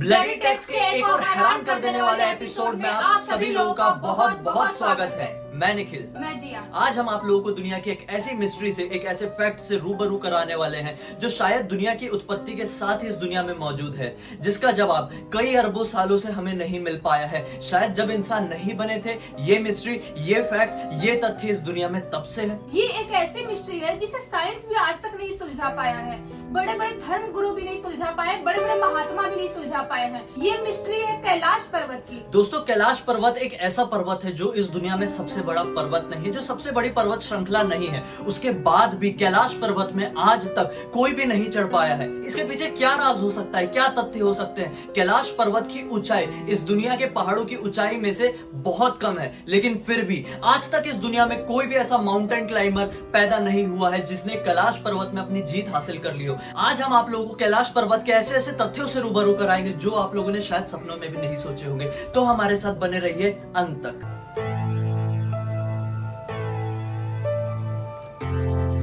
Bloody takes के एक और हैरान कर देने वाले एपिसोड में आप सभी लोगों का बहुत बहुत स्वागत है। मैं निखिल, मैं जिया। आज हम आप लोगों को दुनिया की एक ऐसी मिस्ट्री से, एक ऐसे फैक्ट से रूबरू कराने वाले हैं जो शायद दुनिया की उत्पत्ति के साथ ही इस दुनिया में मौजूद है, जिसका जवाब कई अरबों सालों से हमें नहीं मिल पाया है। शायद जब इंसान नहीं बने थे, ये मिस्ट्री, ये फैक्ट, ये तथ्य इस दुनिया में तब से है। ये एक ऐसी मिस्ट्री है जिसे साइंस भी आज तक नहीं सुलझा पाया है, बड़े बड़े धर्म गुरु भी नहीं सुलझा पाए, बड़े बड़े महात्मा भी नहीं सुलझा पाए हैं। ये मिस्ट्री है कैलाश पर्वत की। दोस्तों, कैलाश पर्वत एक ऐसा पर्वत है जो इस दुनिया में सबसे बड़ा पर्वत नहीं है, जो सबसे बड़ी पर्वत श्रृंखला नहीं है। उसके बाद भी कैलाश पर्वत में आज तक कोई भी नहीं चढ़ पाया है। इसके पीछे क्या राज हो सकता है, क्या तथ्य हो सकते हैं? कैलाश पर्वत की ऊंचाई इस दुनिया के पहाड़ों की ऊंचाई में से बहुत कम है, लेकिन फिर भी आज तक इस दुनिया में कोई भी ऐसा माउंटेन क्लाइंबर पैदा नहीं हुआ है जिसने कैलाश पर्वत में अपनी जीत हासिल कर ली हो। आज हम आप लोगों को कैलाश पर्वत के ऐसे ऐसे तथ्यों से रूबरू कराएंगे जो आप लोगों ने शायद सपनों में भी नहीं सोचे होंगे। तो हमारे साथ बने रहिए अंत तक।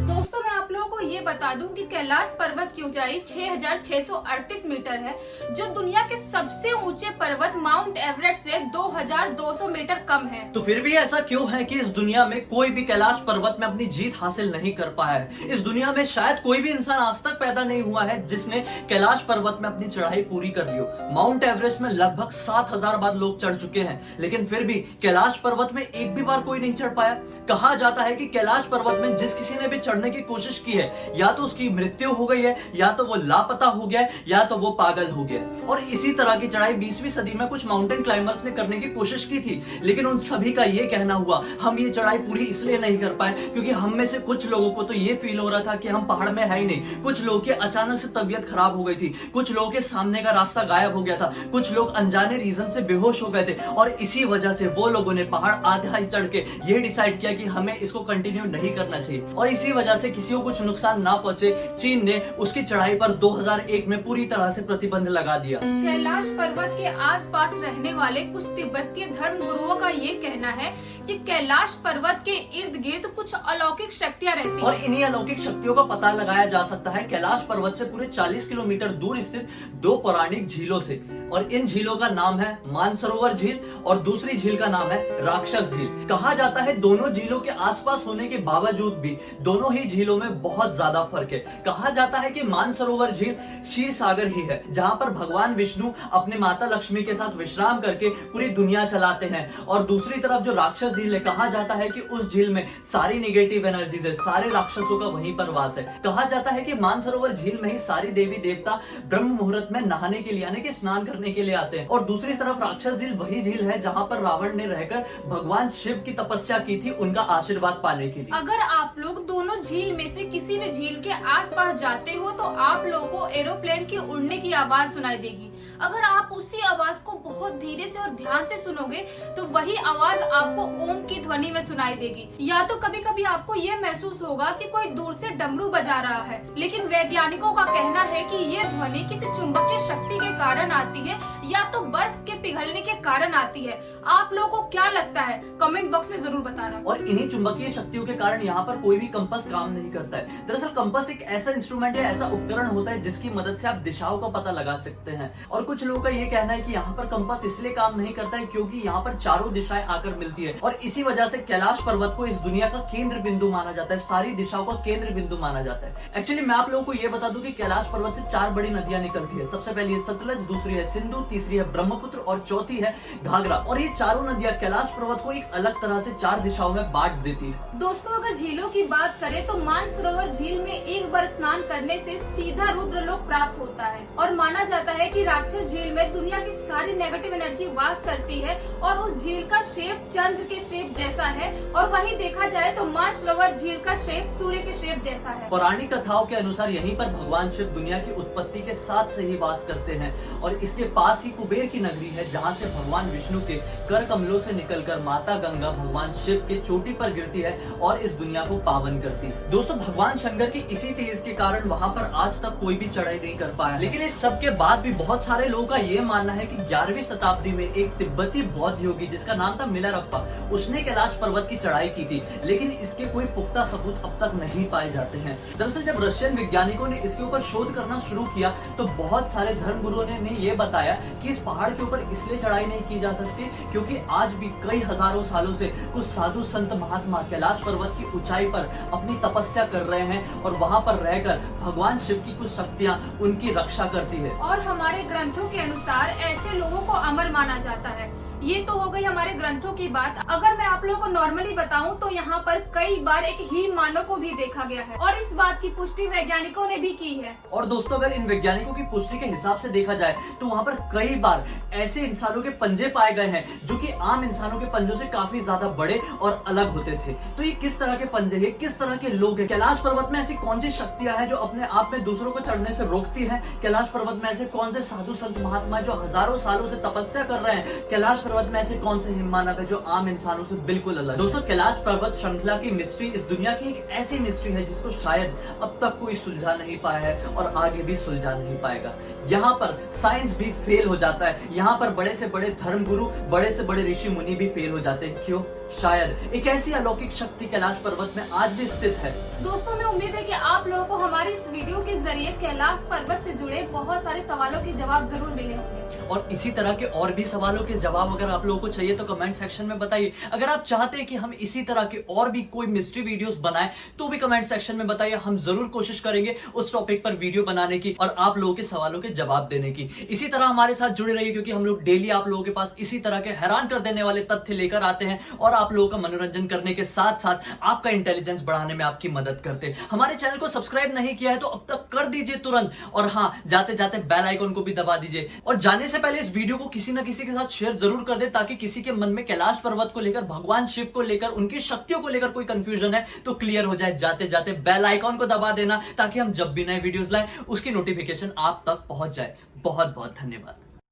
दोस्तों, मैं आप लोगों को ये बता दूं कि कैलाश पर्वत की ऊंचाई 6,638 मीटर है, जो दुनिया के सबसे ऊंचे पर्वत माउंट एवरेस्ट से 2,200 मीटर कम है। तो फिर भी ऐसा क्यों है कि इस दुनिया में कोई भी कैलाश पर्वत में अपनी जीत हासिल नहीं कर पाया है? इस दुनिया में शायद कोई भी इंसान आज तक पैदा नहीं हुआ है जिसने कैलाश पर्वत में अपनी चढ़ाई पूरी कर ली हो। माउंट एवरेस्ट में लगभग 7,000 बार लोग चढ़ चुके हैं, लेकिन फिर भी कैलाश पर्वत में एक भी बार कोई नहीं चढ़ पाया। कहा जाता है कि कैलाश पर्वत में जिस किसी ने भी चढ़ने की कोशिश की है, या तो उसकी मृत्यु हो गई है, या तो वो लापता हो गया है, या तो वो पागल हो गया। और इसी तरह की चढ़ाई 20वीं सदी में कुछ माउंटेन क्लाइंबर्स ने करने की कोशिश की थी, लेकिन उन सभी का ये कहना हुआ, हम ये चढ़ाई पूरी इसलिए नहीं कर पाए क्योंकि हम में से कुछ लोगों को तो ये फील हो रहा था कि हम पहाड़ में है ही नहीं। कुछ लोगों की अचानक से तबीयत खराब हो गई थी, कुछ लोगों के सामने का रास्ता गायब हो गया था, कुछ लोग अनजाने रीजन से बेहोश हो गए थे, और इसी वजह से वो लोगों ने पहाड़ आधा ही चढ़ के ये डिसाइड किया कि हमें इसको कंटिन्यू नहीं करना चाहिए। और इसी वजह से किसी को कुछ नुकसान ना पहुंचे, चीन ने उसकी चढ़ाई पर 2001 में पूरी तरह से प्रतिबंध लगा दिया। कैलाश पर्वत के आसपास रहने वाले कुछ तिब्बतीय धर्म गुरुओं का ये कहना है कि कैलाश पर्वत के इर्द गिर्द कुछ अलौकिक शक्तियां रहती हैं। और इन्हीं अलौकिक शक्तियों का पता लगाया जा सकता है कैलाश पर्वत से पूरे 40 किलोमीटर दूर स्थित दो पौराणिक झीलों से। और इन झीलों का नाम है मानसरोवर झील और दूसरी झील का नाम है राक्षस झील। कहा जाता है दोनों झीलों के आसपास होने के बावजूद भी दोनों ही झीलों में बहुत ज्यादा फर्क है। कहा जाता है कि मानसरोवर झील क्षीर सागर ही है, जहां पर भगवान विष्णु अपने माता लक्ष्मी के साथ विश्राम करके पूरी दुनिया चलाते हैं। और दूसरी तरफ जो राक्षस झील है, कहा जाता है कि उस झील में सारी नेगेटिव एनर्जीज है, सारे राक्षसों का वहीं पर वास है। कहा जाता है कि मानसरोवर झील में ही सारी देवी देवता ब्रह्म मुहूर्त में नहाने के लिए, यानी कि स्नान करने के लिए आते हैं। और दूसरी तरफ राक्षस झील वही झील है जहां पर रावण ने रहकर भगवान शिव की तपस्या की थी उनका आशीर्वाद पाने के लिए। अगर आप लोग दोनों झील में से किसी भी झील के आसपास जाते हो तो आप लोगों को एरोप्लेन की उड़ने की आवाज सुनाई देगी। अगर आप उसी आवाज को बहुत धीरे से और ध्यान से सुनोगे तो वही आवाज आपको ओम की ध्वनि में सुनाई देगी। या तो कभी कभी आपको ये महसूस होगा कि कोई दूर से डमरू बजा रहा है, लेकिन वैज्ञानिकों का कहना है कि ये ध्वनि किसी चुंबकीय शक्ति के कारण आती है या तो बर्फ के पिघलने के कारण आती है। आप लोगों को क्या लगता है? कमेंट बॉक्स में जरूर बताना। और इन्हीं चुंबकीय शक्तियों के कारण यहाँ पर कोई भी कंपास काम नहीं करता है। दरअसल कंपास एक ऐसा इंस्ट्रूमेंट है, ऐसा उपकरण होता है जिसकी मदद से आप दिशाओं का पता लगा सकते हैं। और कुछ लोगों का ये कहना है कि यहाँ पर कंपास इसलिए काम नहीं करता है क्योंकि यहाँ पर चारों दिशाएं आकर मिलती है, और इसी वजह से कैलाश पर्वत को इस दुनिया का केंद्र बिंदु माना जाता है, सारी दिशाओं का केंद्र बिंदु माना जाता है। एक्चुअली मैं आप लोगों को ये बता दूं कि कैलाश पर्वत से 4 बड़ी नदियां निकलती है। सबसे पहली है सतलज, दूसरी है सिंधु, तीसरी है ब्रह्मपुत्र और चौथी है घाघरा। और ये चारों नदियां कैलाश पर्वत को एक अलग तरह से 4 दिशाओं में बांट देती है। दोस्तों, अगर झीलों की बात करें तो मानसरोवर झील में एक बार स्नान करने से सीधा रुद्रलोक प्राप्त होता है, और माना जाता है कि राक्षस झील में दुनिया की सारी नेगेटिव एनर्जी वास करती है, और उस झील का शेप चंद्र के शेप जैसा है, और वहीं देखा जाए तो मानसरोवर झील का शेप सूर्य के शेप जैसा है। पौराणिक कथाओं के अनुसार यहीं पर भगवान शिव दुनिया की उत्पत्ति के साथ से ही वास करते हैं, और इसके पास ही कुबेर की नगरी है जहाँ से भगवान विष्णु के कर कमलों से निकलकर माता गंगा भगवान शिव के चोटी पर गिरती है और इस दुनिया को पावन करती है। दोस्तों, भगवान शंकर की इसी तेज के कारण वहाँ पर आज तक कोई भी चढ़ाई नहीं कर पाया, लेकिन इस सब के बाद भी बहुत सारे सारे लोगों का ये मानना है कि 11वीं शताब्दी में एक तिब्बती बौद्ध योगी जिसका नाम था मिलारप्पा, उसने कैलाश पर्वत की चढ़ाई की थी, लेकिन इसके कोई पुख्ता सबूत अब तक नहीं पाए जाते हैं। दरअसल जब रशियन वैज्ञानिकों ने इसके ऊपर शोध करना शुरू किया तो बहुत सारे धर्मगुरुओं ने ये बताया कि इस पहाड़ के ऊपर इसलिए चढ़ाई नहीं की जा सकती क्योंकि आज भी कई हजारों सालों से कुछ साधु संत महात्मा कैलाश पर्वत की ऊंचाई पर अपनी तपस्या कर रहे हैं और वहां पर रहकर भगवान शिव की कुछ शक्तियां उनकी रक्षा करती है। और हमारे ग्रंथों के अनुसार ऐसे लोगों को अमर माना जाता है। ये तो हो गई हमारे ग्रंथों की बात। अगर मैं आप लोगों को नॉर्मली बताऊं तो यहाँ पर कई बार एक ही मानव को भी देखा गया है और इस बात की पुष्टि वैज्ञानिकों ने भी की है। और दोस्तों अगर इन वैज्ञानिकों की पुष्टि के हिसाब से देखा जाए तो वहाँ पर कई बार ऐसे इंसानों के पंजे पाए गए हैं जो कि आम इंसानों के पंजों से काफी ज्यादा बड़े और अलग होते थे। तो ये किस तरह के पंजे हैं, किस तरह के लोग हैं? कैलाश पर्वत में ऐसी कौन सी शक्तियां हैं जो अपने आप में दूसरों को चढ़ने से रोकती है? कैलाश पर्वत में ऐसे कौन से साधु संत महात्मा जो हजारों सालों से तपस्या कर रहे हैं? कैलाश पर्वत में ऐसे कौन से हिममानव है जो आम इंसानों से बिल्कुल अलग? दोस्तों कैलाश पर्वत श्रृंखला की मिस्ट्री इस दुनिया की एक ऐसी मिस्ट्री है जिसको शायद अब तक कोई सुलझा नहीं पाया है और आगे भी सुलझा नहीं पाएगा। यहाँ पर साइंस भी फेल हो जाता है, यहाँ पर बड़े से बड़े धर्मगुरु, बड़े से बड़े ऋषि मुनि भी फेल हो जाते हैं। क्यों? शायद एक ऐसी अलौकिक शक्ति कैलाश पर्वत में आज भी स्थित है। दोस्तों मैं उम्मीद है कि आप लोगों को हमारे इस वीडियो के जरिए कैलाश पर्वत से जुड़े बहुत सारे सवालों के जवाब जरूर मिले होंगे। और इसी तरह के और भी सवालों के जवाब अगर आप लोगों को चाहिए तो कमेंट सेक्शन में बताइए। अगर आप चाहते हैं कि हम इसी तरह के और भी कोई मिस्ट्री वीडियोस बनाएं तो भी कमेंट सेक्शन में बताइए। हम जरूर कोशिश करेंगे उस टॉपिक पर वीडियो बनाने की और आप लोगों के सवालों के जवाब देने की। इसी तरह हमारे साथ जुड़े रहिए क्योंकि हम लोग डेली आप लोगों के पास इसी तरह के हैरान कर देने वाले तथ्य लेकर आते हैं और आप लोगों का मनोरंजन करने के साथ साथ आपका इंटेलिजेंस बढ़ाने में आपकी मदद करते हैं। हमारे चैनल को सब्सक्राइब नहीं किया है तो अब तक कर दीजिए तुरंत, और हाँ जाते जाते बेल आइकन को भी दबा दीजिए। और जाने से पहले इस वीडियो को किसी ना किसी के साथ शेयर जरूर कर दे ताकि किसी के मन में कैलाश पर्वत को लेकर, भगवान शिव को लेकर, उनकी शक्तियों को लेकर कोई कंफ्यूजन है तो क्लियर हो जाए। जाते जाते बेल आइकन को दबा देना ताकि हम जब भी नए वीडियोस लाएं उसकी नोटिफिकेशन आप तक पहुंच जाए। बहुत बहुत धन्यवाद।